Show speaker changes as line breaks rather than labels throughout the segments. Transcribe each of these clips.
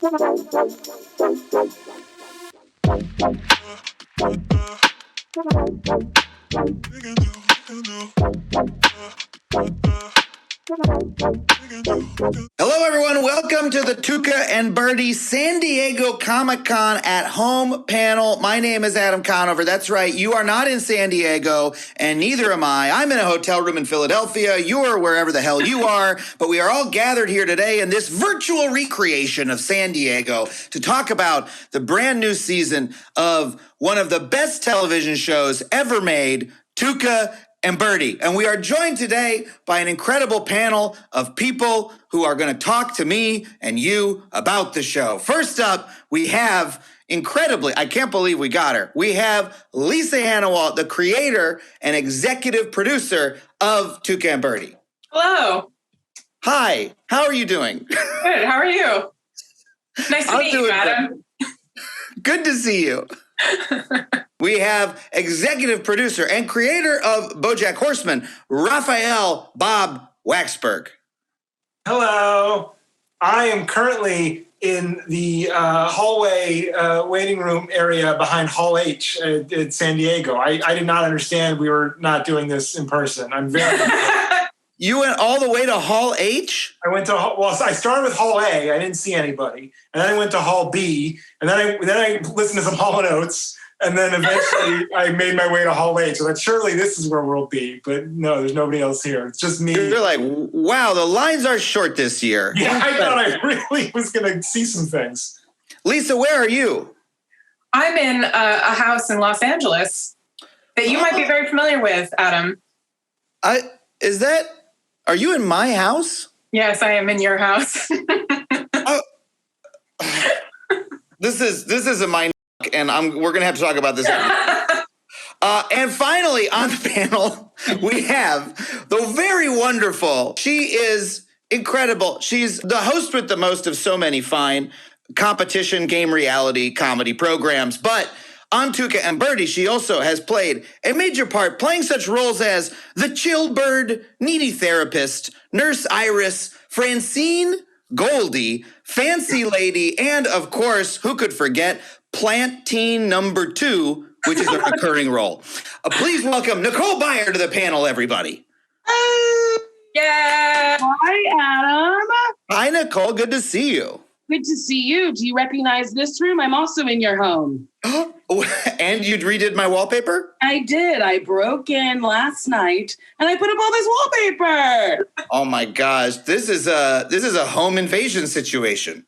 Hello, everyone. Welcome to the Tuca and Bertie San Diego Comic-Con at Home panel. My name is Adam Conover. That's right. You are not in San Diego, and neither am I. I'm in a hotel room in Philadelphia. You are wherever the hell you are. But we are all gathered here today in this virtual recreation of San Diego to talk about the brand new season of one of the best television shows ever made, Tuca and Bertie. And we are joined today by an incredible panel of people who are going to talk to me and you about the show. First up, we have incredibly, I can't believe we got her. We have Lisa Hanawalt, the creator and executive producer of Tuca and Bertie.
Hello.
Hi, how are you doing?
Good, how are you? Nice to meet you, Adam.
Good to see you. We have executive producer and creator of BoJack Horseman, Raphael Bob-Waksberg.
Hello. I am currently in the hallway waiting room area behind Hall H at San Diego. I did not understand we were not doing this in person. I'm very...
You went all the way to Hall H?
I started with Hall A. I didn't see anybody. And then I went to Hall B. And then I listened to some Hall & Oates. And then eventually I made my way to Hall H. So that surely this is where we'll be. But no, there's nobody else here. It's just me.
You're like, wow, the lines are short this year.
Yeah, I thought I really was going to see some things.
Lisa, where are you?
I'm in a house in Los Angeles that you might be very familiar with, Adam.
Are you in my house?
Yes, I am in your house.
This is a mind, and we're gonna have to talk about this. And finally, on the panel, we have the very wonderful. She is incredible. She's the host with the most of so many fine competition, game, reality, comedy programs, but on Tuca and Bertie, she also has played a major part, playing such roles as the chill bird, needy therapist, Nurse Iris, Francine Goldie, Fancy Lady, and of course, who could forget, Plant Teen number 2, which is a recurring role. Please welcome Nicole Byer to the panel, everybody.
Yeah.
Hi, Adam.
Hi, Nicole. Good to see you.
Good to see you. Do you recognize this room? I'm also in your home.
And you redid my wallpaper?
I did. I broke in last night and I put up all this wallpaper.
Oh my gosh, this is a home invasion situation.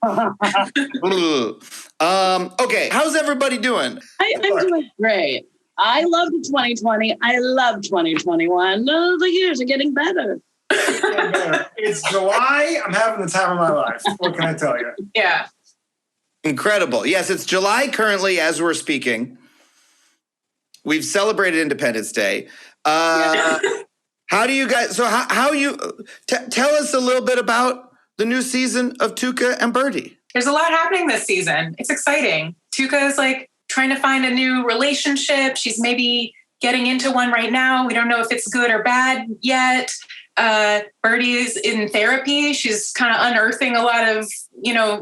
Okay, how's everybody doing?
I'm doing great. I loved 2020. I love 2021. The years are getting better.
It's July. I'm having the time of my life. What can I tell you?
Yeah.
Incredible. Yes, it's July currently as we're speaking. We've celebrated Independence Day. How do you guys, so how you, tell us a little bit about the new season of Tuca and Bertie.
There's a lot happening this season. It's exciting. Tuca is like trying to find a new relationship. She's maybe getting into one right now. We don't know if it's good or bad yet. Bertie is in therapy. She's kind of unearthing a lot of,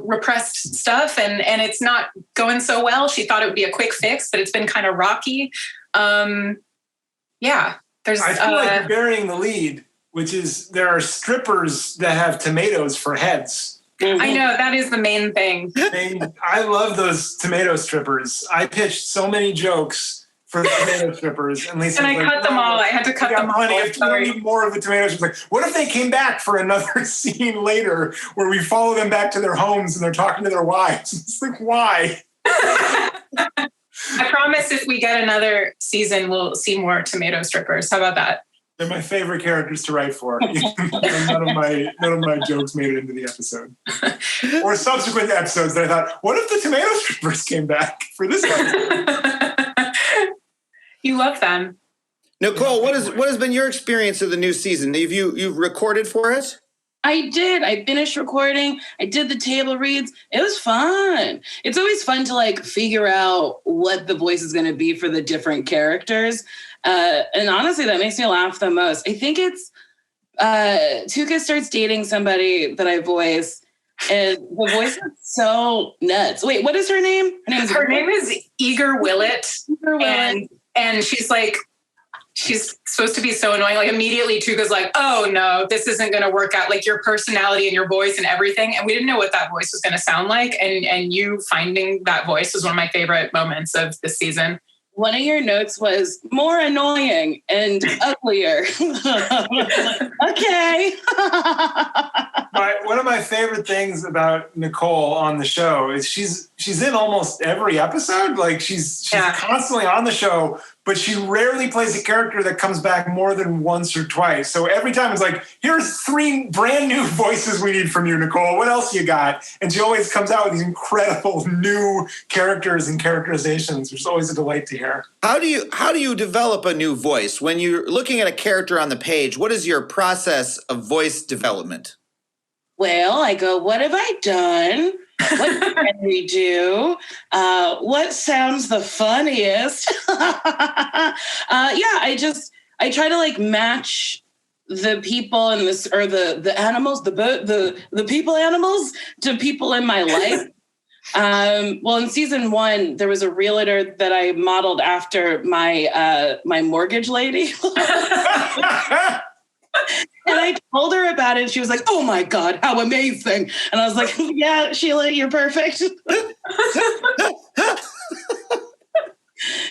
repressed stuff and it's not going so well. She thought it would be a quick fix, but it's been kind of rocky. I feel
like you're burying the lead, which is there are strippers that have tomatoes for heads.
I know, that is the main thing.
I love those tomato strippers. I pitched so many jokes for the tomato strippers. And Lisa
I cut them all. I had to cut them all.
I need more of the tomatoes. She's like, what if they came back for another scene later where we follow them back to their homes and they're talking to their wives? It's like, why?
I promise if we get another season, we'll see more tomato strippers. How about that?
They're my favorite characters to write for. none of my jokes made it into the episode. Or subsequent episodes that I thought, what if the tomato strippers came back for this episode?
You love them.
Nicole, what has been your experience of the new season? You've recorded for it?
I did. I finished recording. I did the table reads. It was fun. It's always fun to figure out what the voice is going to be for the different characters. And honestly, that makes me laugh the most. I think it's Tuca starts dating somebody that I voice. And the voice is so nuts. Wait, what is her name?
Her name is Eager Willett.
Eager Willett.
And she's like, she's supposed to be so annoying. Like immediately Tuca's like, oh no, this isn't going to work out. Like your personality and your voice and everything. And we didn't know what that voice was going to sound like. And you finding that voice was one of my favorite moments of this season.
One of your notes was more annoying and uglier. Okay.
One of my favorite things about Nicole on the show is she's in almost every episode. Like she's constantly on the show, but she rarely plays a character that comes back more than once or twice. So every time it's like, here's 3 brand new voices we need from you, Nicole. What else you got? And she always comes out with these incredible new characters and characterizations, which is always a delight to hear.
How do you develop a new voice? When you're looking at a character on the page, what is your process of voice development?
Well, I go, what have I done? What can we do? What sounds the funniest? I try to like match the people in this, or the animals, the people animals to people in my life. Well, in season 1, there was a realtor that I modeled after my mortgage lady. And I told her about it. And she was like, oh my God, how amazing. And I was like, yeah, Sheila, you're perfect.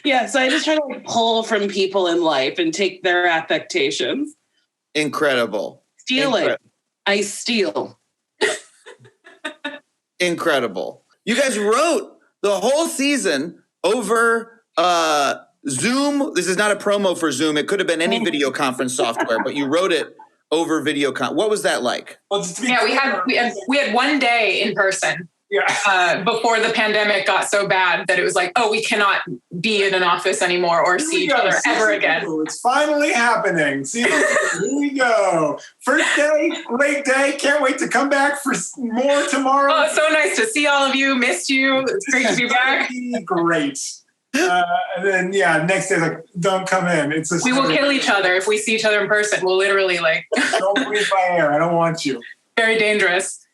Yeah. So I just try to like pull from people in life and take their affectations.
Incredible.
It. I steal.
Incredible. You guys wrote the whole season over Zoom. This is not a promo for Zoom. It could have been any video conference software, but you wrote it over video. What was that like?
Well,
we had one day in person.
Yeah.
Before the pandemic got so bad that it was like, oh, we cannot be in an office anymore or see each other ever again.
It's finally happening. Here we go. First day, great day. Can't wait to come back for more tomorrow.
Oh, it's so nice to see all of you. Missed you. It's great to be back.
Great. And then, next day, like, don't come in.
We will kill each other if we see each other in person. We'll literally like...
Don't breathe my air. I don't want you.
Very dangerous.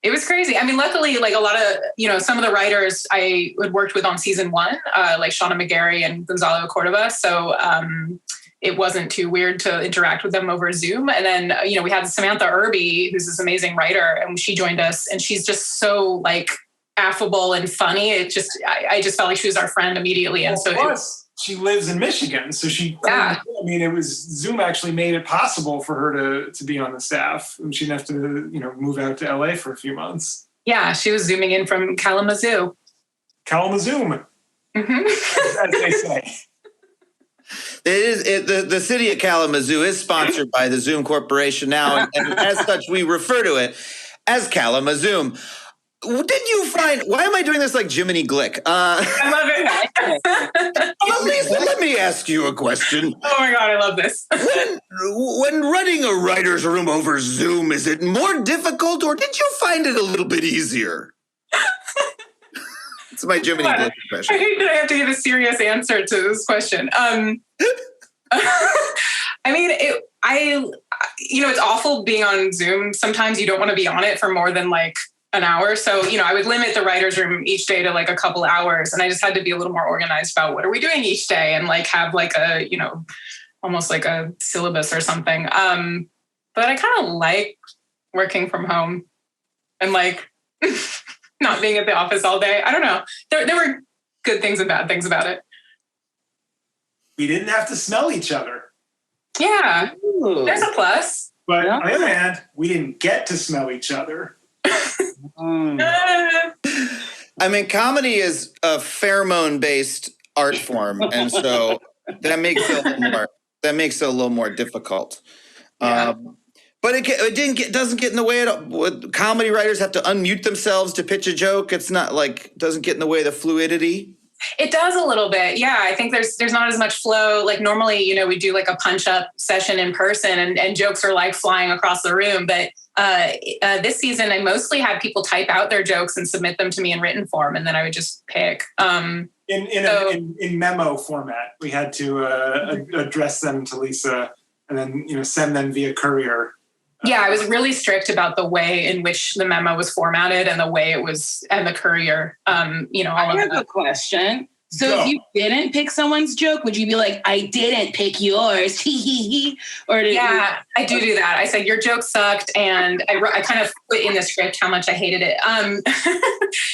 It was crazy. I mean, luckily, like a lot of, some of the writers I had worked with on season 1, like Shauna McGarry and Gonzalo Cordova. So it wasn't too weird to interact with them over Zoom. And then, we had Samantha Irby, who's this amazing writer, and she joined us, and she's just so like affable and funny. It just, I just felt like she was our friend immediately. And
she lives in Michigan. So it was Zoom actually made it possible for her to be on the staff, and she didn't have to, move out to LA for a few months.
Yeah. She was Zooming in from Kalamazoo.
Kalamazoo. Mm-hmm. As they say.
The city of Kalamazoo is sponsored by the Zoom Corporation now. And as such, we refer to it as Kalamazoo. Did you find, why am I doing this like Jiminy Glick?
I love it.
Lisa, let me ask you a question.
Oh my God, I love this.
When running a writer's room over Zoom, is it more difficult, or did you find it a little bit easier? It's my Jiminy Glick impression.
I hate that I have to give a serious answer to this question. I mean, it's awful being on Zoom. Sometimes you don't want to be on it for more than like an hour. So, I would limit the writer's room each day to like a couple hours. And I just had to be a little more organized about what are we doing each day, and like have like a, almost like a syllabus or something. But I kind of like working from home and like not being at the office all day. I don't know. There were good things and bad things about it.
We didn't have to smell each other.
Yeah. Ooh. There's a plus.
But on the other hand, we didn't get to smell each other.
I mean, comedy is a pheromone-based art form, and so that makes it a little more difficult.
Yeah.
But it doesn't get in the way at all. Comedy writers have to unmute themselves to pitch a joke. It's not like, doesn't get in the way of the fluidity.
It does a little bit. Yeah. I think there's not as much flow. Like normally, we do like a punch up session in person and jokes are like flying across the room. But this season, I mostly had people type out their jokes and submit them to me in written form. And then I would just pick.
In memo format, we had to address them to Lisa and then, send them via courier.
Yeah, I was really strict about the way in which the memo was formatted and the way it was, and the courier, all
I
of
have
that.
a question. So if you didn't pick someone's joke, would you be like, I didn't pick yours, hee hee hee? Or
Yeah, I do that. I said, your joke sucked, and I kind of put in the script how much I hated it.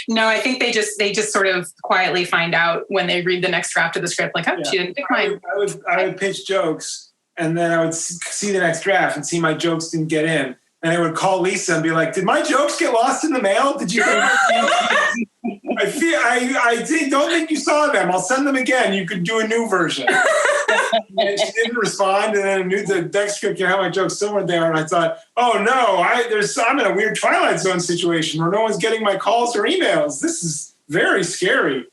No, I think they just sort of quietly find out when they read the next draft of the script, like, oh, she didn't pick mine.
I would pitch jokes, and then I would see the next draft and see my jokes didn't get in. And I would call Lisa and be like, did my jokes get lost in the mail? Did you? I don't think you saw them. I'll send them again. You could do a new version. And she didn't respond. And then I knew the next script had my jokes somewhere there. And I thought, oh no, I'm in a weird Twilight Zone situation where no one's getting my calls or emails. This is very scary.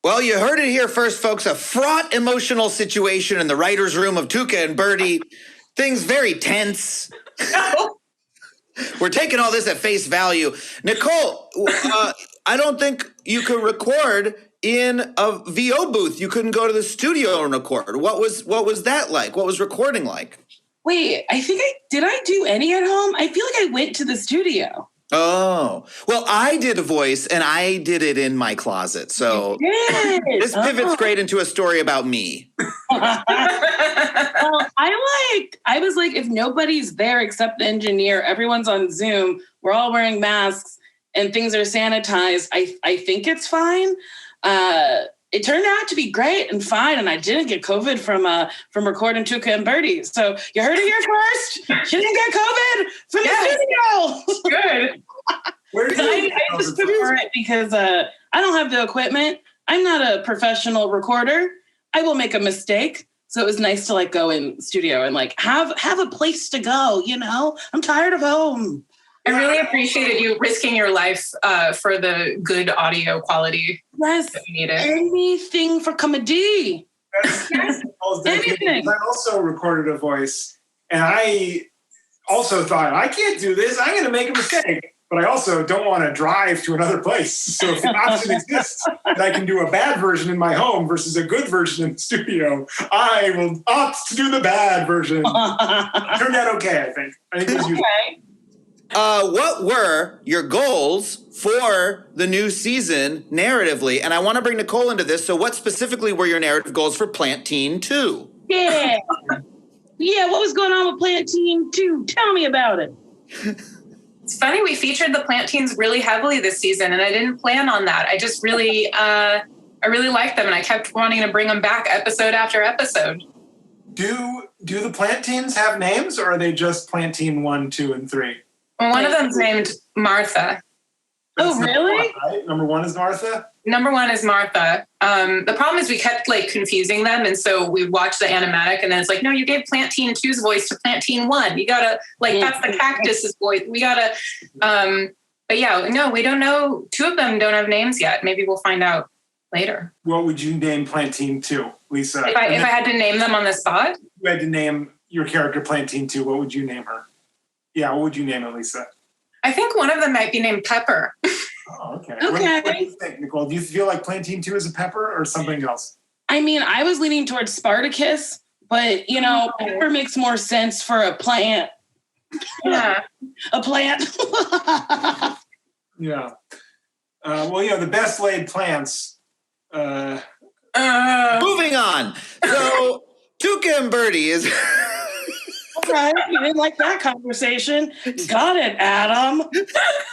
Well, you heard it here first, folks. A fraught emotional situation in the writer's room of Tuca and Bertie. Things very tense. We're taking all this at face value. Nicole, I don't think you could record in a VO booth. You couldn't go to the studio and record. What was that like? What was recording like?
Wait, did I do any at home? I feel like I went to the studio.
Oh, well, I did a voice and I did it in my closet. So this pivots great into a story about me.
Well, I was like, if nobody's there except the engineer, everyone's on Zoom, we're all wearing masks and things are sanitized, I think it's fine. It turned out to be great and fine, and I didn't get COVID from recording Tuca and Bertie. So you heard it here first. She didn't get COVID from the studio.
Good.
Where did
I just prefer it because I don't have the equipment. I'm not a professional recorder. I will make a mistake. So it was nice to like go in studio and like have a place to go. I'm tired of home.
I really appreciated you risking your life for the good audio quality.
Yes,
that you needed.
Anything for comedy.
Yes.
Anything.
I also recorded a voice, and I also thought, I can't do this. I'm going to make a mistake. But I also don't want to drive to another place. So if the option exists that I can do a bad version in my home versus a good version in the studio, I will opt to do the bad version. Turned out okay, I think. It was
okay.
What were your goals for the new season narratively? And I want to bring Nicole into this. So what specifically were your narrative goals for Plant Teen 2?
Yeah. What was going on with Plant Teen 2? Tell me about it.
It's funny, we featured the Plant Teens really heavily this season, and I didn't plan on that. I just really, I really liked them, and I kept wanting to bring them back episode after episode.
Do the Plant Teens have names, or are they just Plant Teen 1, 2, and 3?
Well, one of them's named Martha.
Oh, really?
Number 1 is Martha?
Number 1 is Martha. The problem is we kept like confusing them. And so we watched the animatic and then it's like, no, you gave Plant Teen 2's voice to Plant Teen 1. You gotta that's the cactus's voice. We gotta, but yeah, no, we don't know. 2 of them don't have names yet. Maybe we'll find out later.
What would you name Plant Teen 2, Lisa?
If I had to name them on the spot?
You had to name your character Plant Teen 2, what would you name her? Yeah, what would you name it, Lisa?
I think one of them might be named Pepper.
Oh, okay.
Okay.
What do you think, Nicole? Do you feel like Plant Teen 2 is a pepper or something else?
I mean, I was leaning towards Spartacus, but, pepper makes more sense for a plant.
Yeah.
A plant.
Yeah. The best laid plants.
Moving on. So Tuca and Bertie is...
Right, you didn't like that conversation. Got it, Adam.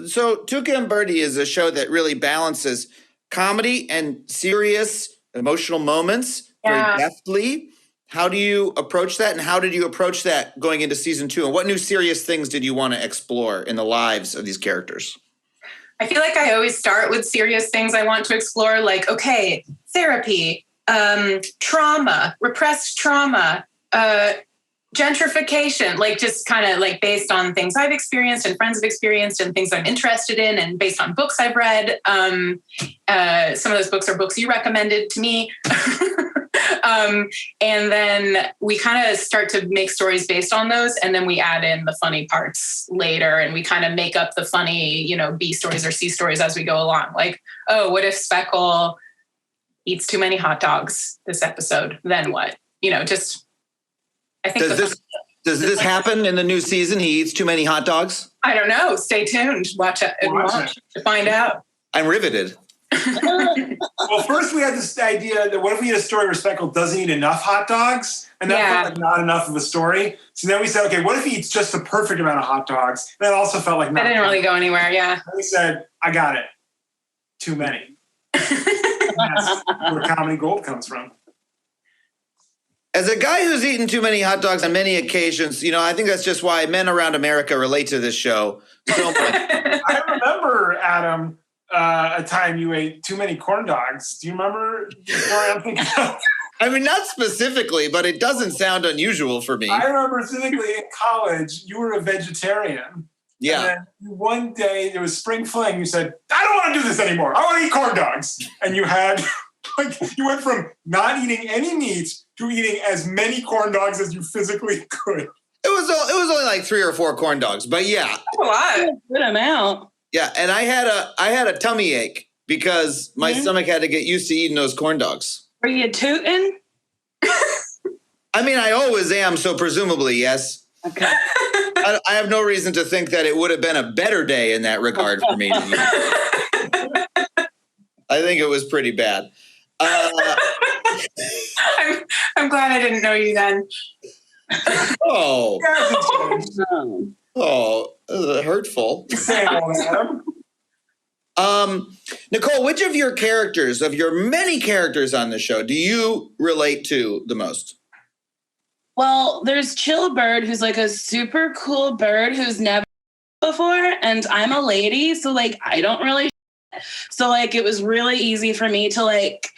So Tuca and Bertie is a show that really balances comedy and serious emotional moments very deftly. How do you approach that? And how did you approach that going into season 2? And what new serious things did you want to explore in the lives of these characters?
I feel like I always start with serious things I want to explore, like, okay, therapy, trauma, repressed trauma, gentrification, like just kind of like based on things I've experienced and friends have experienced and things I'm interested in and based on books I've read. Some of those books are books you recommended to me. And then we kind of start to make stories based on those. And then we add in the funny parts later and we kind of make up the funny, B stories or C stories as we go along. Like, oh, what if Speckle eats too many hot dogs this episode? Then what?
Does this happen in the new season? He eats too many hot dogs?
I don't know. Stay tuned. Watch it to find out.
I'm riveted.
Well, first we had this idea that what if we had a story where Speckle doesn't eat enough hot dogs? And that felt like not enough of a story. So then we said, okay, what if he eats just the perfect amount of hot dogs? That also felt like
that didn't really go anywhere, yeah.
And we said, I got it. Too many. That's where comedy gold comes from.
As a guy who's eaten too many hot dogs on many occasions, I think that's just why men around America relate to this show so much.
I remember, Adam, a time you ate too many corn dogs. Do you remember the story I'm thinking of?
I mean, not specifically, but it doesn't sound unusual for me.
I remember specifically in college, you were a vegetarian.
Yeah.
And then one day there was spring fling. You said, I don't want to do this anymore. I want to eat corn dogs. And you had, you went from not eating any meat to eating as many corn dogs as you physically could.
It was only like 3 or 4 corn dogs, but yeah.
That's a lot.
Good amount.
Yeah, and I had a tummy ache because my stomach had to get used to eating those corn dogs.
Were you tooting?
I mean, I always am, so presumably, yes.
Okay.
I have no reason to think that it would have been a better day in that regard for me. I think it was pretty bad.
I'm glad I didn't know you then.
Hurtful. Nicole, which of your characters, of your many characters on the show, do you relate to the most?
Well, there's Chill Bird, who's like a super cool bird who's never before, and I'm a lady, so like I don't really. So like it was really easy for me to like,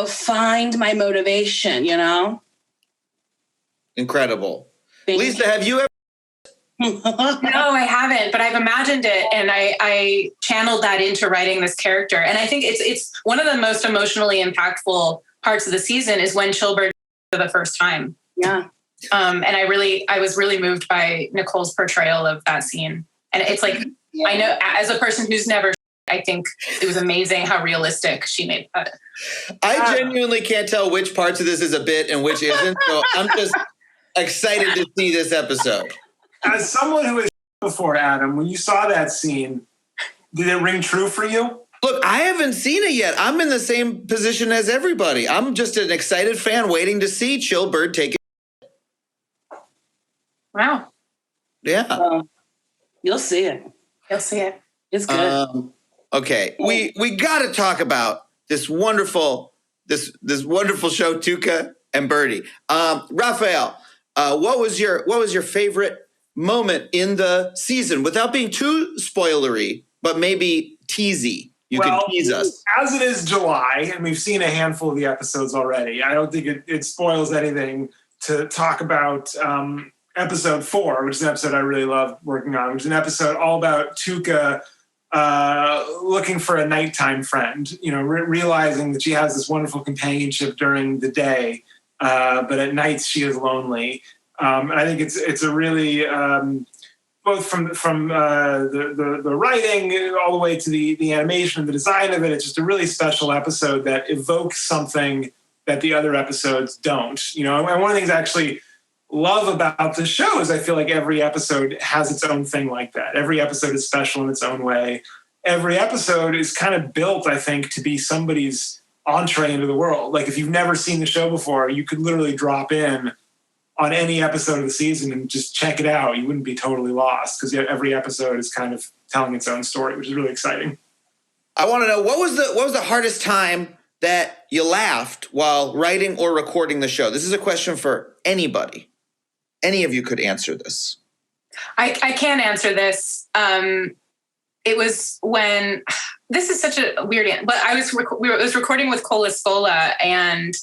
find my motivation.
Incredible.
Thank
Lisa,
you.
have you ever?
No, I haven't, but I've imagined it, and I channeled that into writing this character. And I think it's one of the most emotionally impactful parts of the season is when Chilbert for the first time.
Yeah.
And I was really moved by Nicole's portrayal of that scene. And it's like, I know as a person who's never, I think it was amazing how realistic she made that.
I genuinely can't tell which parts of this is a bit and which isn't. So I'm just excited to see this episode.
As someone who has before, Adam, when you saw that scene, did it ring true for you?
Look, I haven't seen it yet. I'm in the same position as everybody. I'm just an excited fan waiting to see Chilbert take it.
Wow.
Yeah.
You'll see it.
You'll see it.
It's good.
Okay. We got to talk about this wonderful show, Tuca and Bertie. Raphael, what was your favorite moment in the season without being too spoilery, but maybe teasy? You can tease us.
As it is July, and we've seen a handful of the episodes already, I don't think it spoils anything to talk about episode 4, which is an episode I really love working on, which is an episode all about Tuca looking for a nighttime friend, realizing that she has this wonderful companionship during the day, but at nights she is lonely. And I think it's a really both from the writing all the way to the animation and the design of it. It's just a really special episode that evokes something that the other episodes don't. And one of the things I actually love about the show is I feel like every episode has its own thing like that. Every episode is special in its own way. Every episode is kind of built, I think, to be somebody's entree into the world. Like if you've never seen the show before, you could literally drop in on any episode of the season and just check it out. You wouldn't be totally lost because every episode is kind of telling its own story, which is really exciting.
I want to know what was the hardest time that you laughed while writing or recording the show? This is a question for anybody. Any of you could answer this.
I can answer this. It was when this is such a weird, but I was recording with Cola Scola, and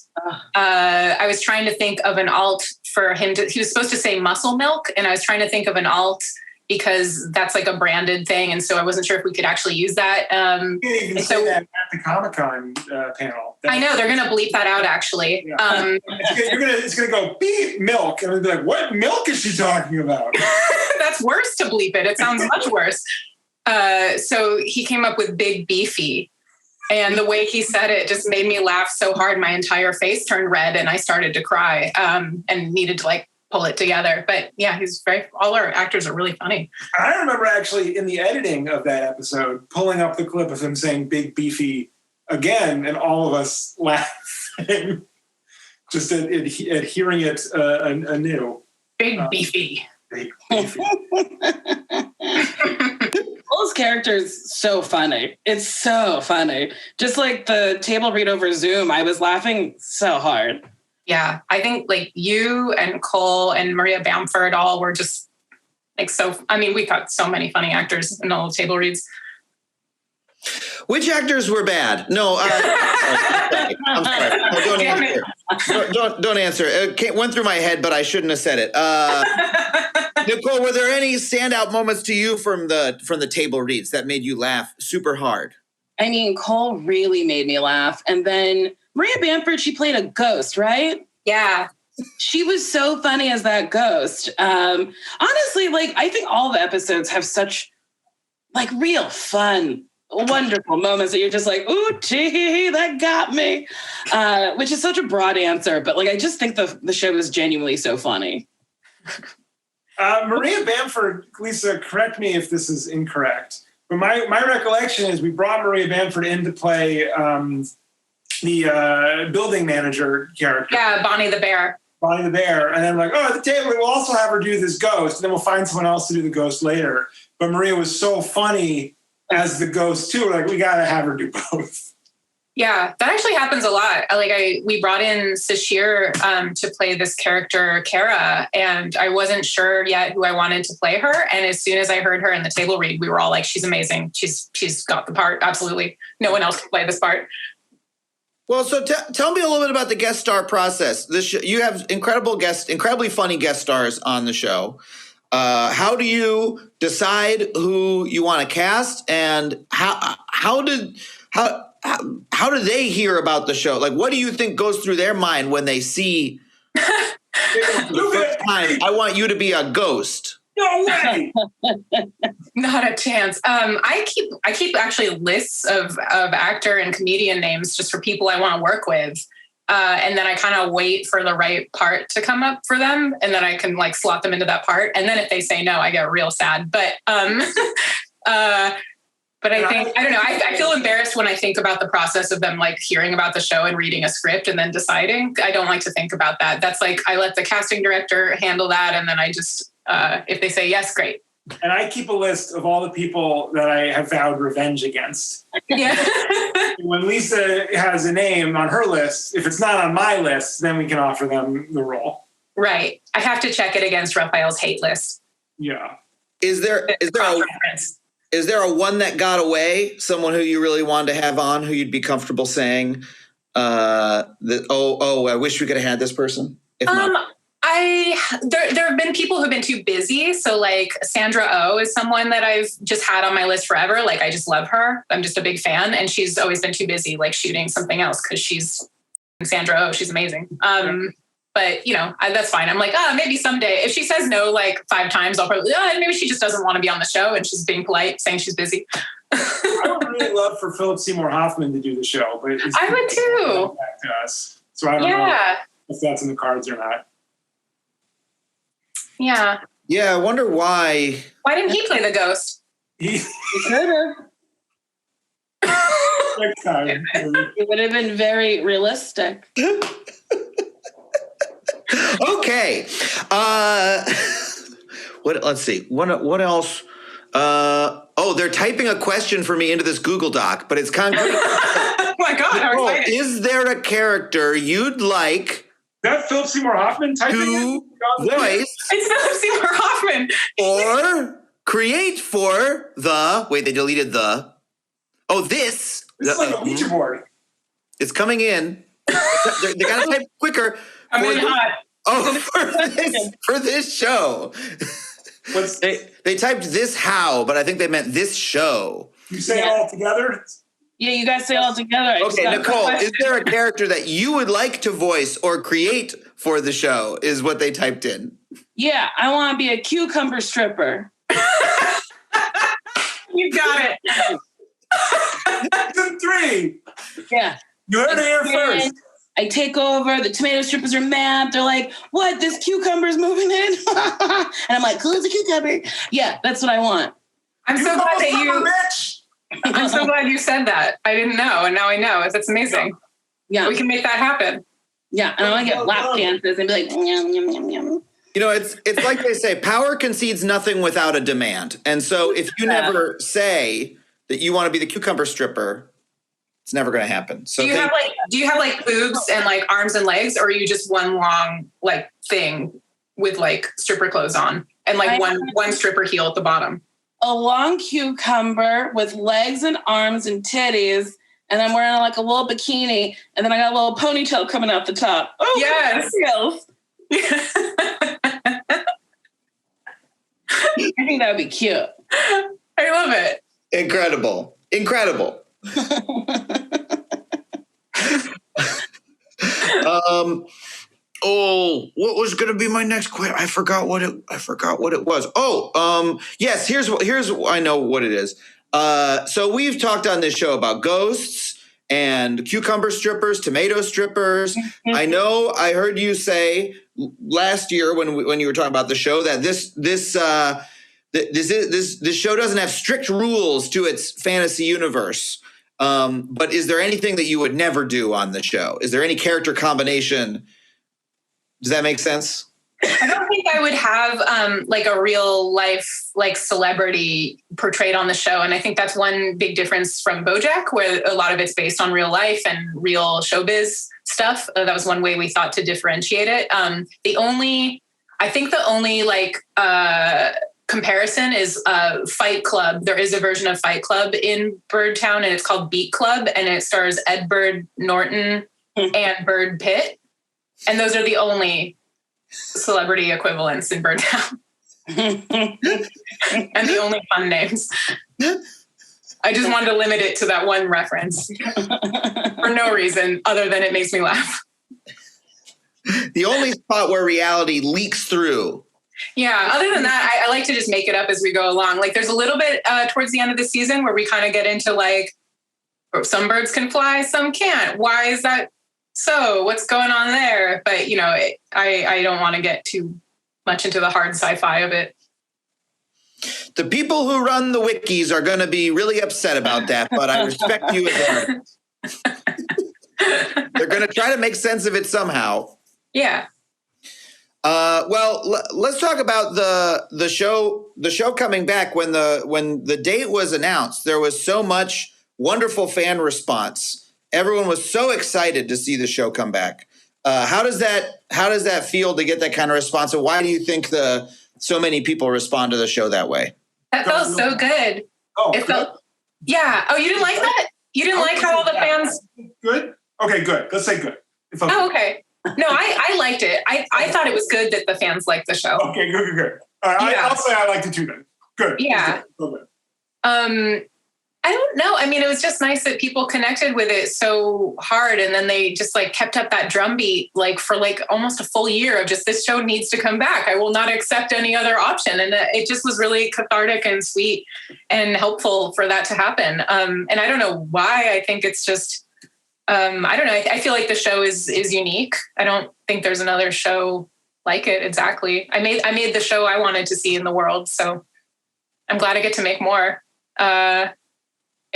I was trying to think of an alt for him he was supposed to say muscle milk, and I was trying to think of an alt because that's like a branded thing, and so I wasn't sure if we could actually use that.
You can't even say that at the Comic-Con panel.
I know they're going to bleep that out. Actually,
yeah. It's gonna go beep milk, and I'll be like, "What milk is she talking about?"
That's worse to bleep it. It sounds much worse. So he came up with Big Beefy, and the way he said it just made me laugh so hard. My entire face turned red, and I started to cry, and needed to pull it together. But yeah, all our actors are really funny.
I remember actually in the editing of that episode, pulling up the clip of him saying big beefy again, and all of us laughing, just at hearing it anew.
Big beefy.
Big beefy.
Cole's character is so funny. It's so funny. Just like the table read over Zoom, I was laughing so hard.
Yeah, I think like you and Cole and Maria Bamford all were just like we got so many funny actors in all the table reads.
Which actors were bad? No, I'm sorry. Don't answer. It went through my head, but I shouldn't have said it. Nicole, were there any standout moments to you from the table reads that made you laugh super hard?
I mean, Cole really made me laugh. And then Maria Bamford, she played a ghost, right?
Yeah.
She was so funny as that ghost. Honestly, like, I think all the episodes have such, like, real fun, wonderful moments that you're just like, ooh, gee, that got me. Which is such a broad answer. But, like, I just think the show is genuinely so funny.
Maria Bamford, Lisa, correct me if this is incorrect, but my recollection is we brought Maria Bamford in to play the building manager character.
Yeah, Bonnie the Bear.
Bonnie the Bear. And then at the table, we'll also have her do this ghost, and then we'll find someone else to do the ghost later. But Maria was so funny as the ghost, too. We're like, we got to have her do both.
Yeah, that actually happens a lot. We brought in Sashir to play this character, Kara, and I wasn't sure yet who I wanted to play her. And as soon as I heard her in the table read, we were all like, she's amazing. She's got the part. Absolutely. No one else can play this part.
Well, so tell me a little bit about the guest star process. You have incredibly funny guest stars on the show. How do you decide who you want to cast, and how do they hear about the show? Like, what do you think goes through their mind when they see for the first time, I want you to be a ghost?
No way!
Not a chance. I keep actually lists of actor and comedian names just for people I want to work with. And then I kind of wait for the right part to come up for them. And then I can like slot them into that part. And then if they say no, I get real sad. But I think, I don't know, I feel embarrassed when I think about the process of them like hearing about the show and reading a script and then deciding. I don't like to think about that. That's like, I let the casting director handle that. And then I just, if they say yes, great.
And I keep a list of all the people that I have vowed revenge against.
Yeah.
When Lisa has a name on her list, if it's not on my list, then we can offer them the role.
Right. I have to check it against Raphael's hate list.
Yeah.
Is there a one that got away? Someone who you really wanted to have on, who you'd be comfortable saying, I wish we could have had this person? If not.
There have been people who've been too busy. So like Sandra Oh is someone that I've just had on my list forever. Like I just love her. I'm just a big fan. And she's always been too busy, like shooting something else because she's Sandra Oh. She's amazing. But that's fine. I'm like, maybe someday. If she says no like 5 times, I'll probably, maybe she just doesn't want to be on the show and she's being polite, saying she's busy.
I would really love for Philip Seymour Hoffman to do the show, but
I would too.
Back to us. So I don't know if that's in the cards or not.
Yeah.
Yeah, I wonder why.
Why didn't he play the ghost?
He
could have.
Next time.
It would have been very realistic.
Okay. Let's see. What else? They're typing a question for me into this Google Doc, but it's concrete.
Oh my God, how excited.
Is there a character you'd like
that Philip Seymour Hoffman typing
to voice?
It's Philip Seymour Hoffman.
Or create for the... Wait, they deleted the...
This is like a Ouija board.
It's coming in. They got to type quicker.
I'm really hot.
For this show. They typed this how, but I think they meant this show.
You say it all together?
Yeah, you guys say it all together.
Okay, Nicole, is there a character that you would like to voice or create for the show is what they typed in?
Yeah, I want to be a cucumber stripper.
You got it.
Season 3.
Yeah.
You heard it here first.
I take over. The tomato strippers are mad. They're like, "What? This cucumber's moving in?" And I'm like, "Who's the cucumber?" Yeah, that's what I want.
I'm so glad that you. I'm so glad you said that. I didn't know, and now I know. That's amazing.
Yeah,
we can make that happen.
Yeah, and I want to get lap dances and be like, "Yum yum yum yum."
You know, it's like they say, power concedes nothing without a demand. And so if you never say that you want to be the cucumber stripper, it's never going to happen. So do you
have like boobs and like arms and legs, or are you just one long like thing with like stripper clothes on and like one stripper heel at the bottom?
A long cucumber with legs and arms and titties, and I'm wearing like a little bikini, and then I got a little ponytail coming out the top. Oh
yes.
I think that would be cute.
I love it.
Incredible. What was going to be my next question? I forgot what it was. Yes. Here's I know what it is. So we've talked on this show about ghosts and cucumber strippers, tomato strippers. I know I heard you say last year when you were talking about the show that this show doesn't have strict rules to its fantasy universe. But is there anything that you would never do on the show? Is there any character combination? Does that make sense?
I don't think I would have like a real life like celebrity portrayed on the show. And I think that's one big difference from BoJack, where a lot of it's based on real life and real showbiz stuff. That was one way we thought to differentiate it. The only like comparison is Fight Club. There is a version of Fight Club in Birdtown, and it's called Beat Club, and it stars Ed Bird Norton and Bird Pitt. And those are the only celebrity equivalents in Birdtown. And the only fun names. I just wanted to limit it to that one reference for no reason other than it makes me laugh.
The only spot where reality leaks through.
Yeah, other than that, I like to just make it up as we go along. Like there's a little bit towards the end of the season where we kind of get into like, some birds can fly, some can't. Why is that so? What's going on there? But, you know, I don't want to get too much into the hard sci-fi of it.
The people who run the wikis are going to be really upset about that, but I respect you as artists. They're going to try to make sense of it somehow.
Yeah.
Well, let's talk about the show. The show coming back. When the date was announced, there was so much wonderful fan response. Everyone was so excited to see the show come back. How does that feel to get that kind of response? And why do you think so many people respond to the show that way?
That felt so good.
Oh,
it felt. Yeah. Oh, you didn't like that? You didn't like how all the fans?
Good. Okay. Good. Let's say good.
Oh, okay. No, I liked it. I thought it was good that the fans liked the show.
Okay, good. All right, I'll say I liked it too then. Good.
Yeah. I don't know. I mean, it was just nice that people connected with it so hard, and then they just like kept up that drumbeat like for like almost a full year of just, this show needs to come back. I will not accept any other option. And it just was really cathartic and sweet and helpful for that to happen. And I don't know why. I think it's just, I don't know. I feel like the show is unique. I don't think there's another show like it. Exactly. I made the show I wanted to see in the world. So I'm glad I get to make more.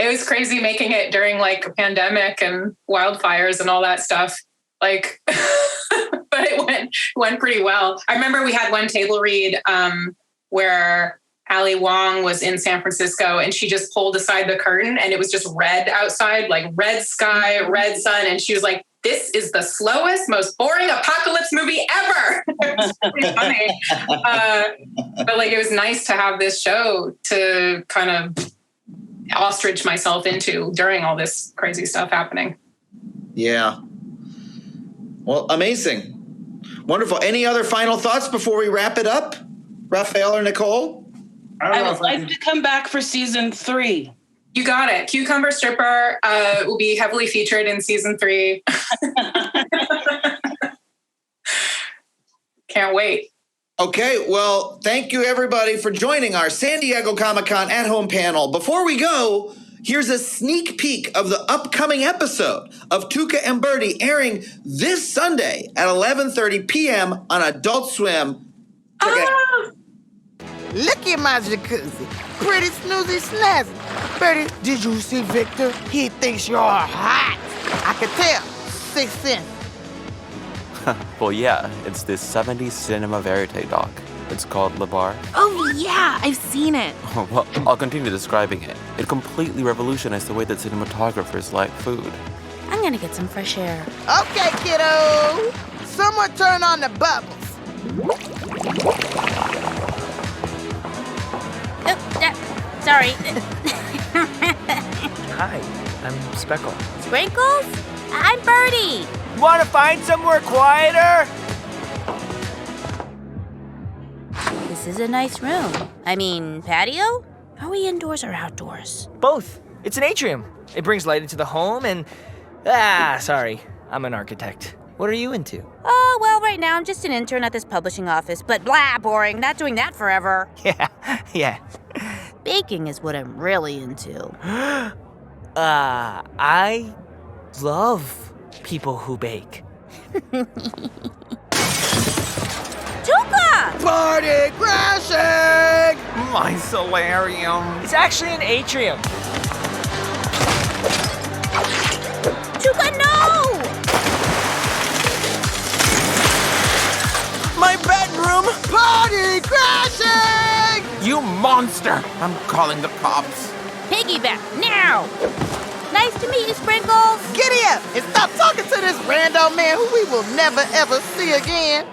It was crazy making it during like a pandemic and wildfires and all that stuff. Like, but it went pretty well. I remember we had one table read where Ali Wong was in San Francisco, and she just pulled aside the curtain and it was just red outside, like red sky, red sun. And she was like, "This is the slowest, most boring apocalypse movie ever." It was pretty funny. But like, it was nice to have this show to kind of ostrich myself into during all this crazy stuff happening.
Yeah. Well, amazing. Wonderful. Any other final thoughts before we wrap it up? Raphael or Nicole?
I would like to come back for season 3.
You got it. Cucumber Stripper will be heavily featured in season 3. Can't wait.
Okay, well, thank you everybody for joining our San Diego Comic-Con at home panel. Before we go, Here's a sneak peek of the upcoming episode of Tuca and Bertie airing this Sunday at 11:30 p.m. on Adult Swim. Check it out.
Look at my jacuzzi. Pretty snoozy snazzy. Bertie, did you see Victor? He thinks you're hot. I can tell. 6 cents.
Well, yeah, it's this 70s cinema verite doc. It's called Le Bar.
Oh, yeah, I've seen it.
Well, I'll continue describing it. It completely revolutionized the way that cinematographers like food.
I'm gonna get some fresh air.
Okay, kiddo. Someone turn on the bubbles.
Sorry.
Hi, I'm Speckle.
Sprinkles? I'm Bertie.
Want to find somewhere quieter?
This is a nice room. I mean, patio? Are we indoors or outdoors?
Both. It's an atrium. It brings light into the home and... sorry. I'm an architect. What are you into?
Oh, well, right now I'm just an intern at this publishing office, but blah, boring. Not doing that forever.
Yeah.
Baking is what I'm really into.
I love people who bake.
Tuca!
Party crashing!
My solarium.
It's actually an atrium.
Tuca, no!
My bedroom!
Party crashing!
You monster! I'm calling the cops.
Piggyback, now! Nice to meet you, Sprinkles.
Giddy up and stop talking to this random man who we will never ever see again.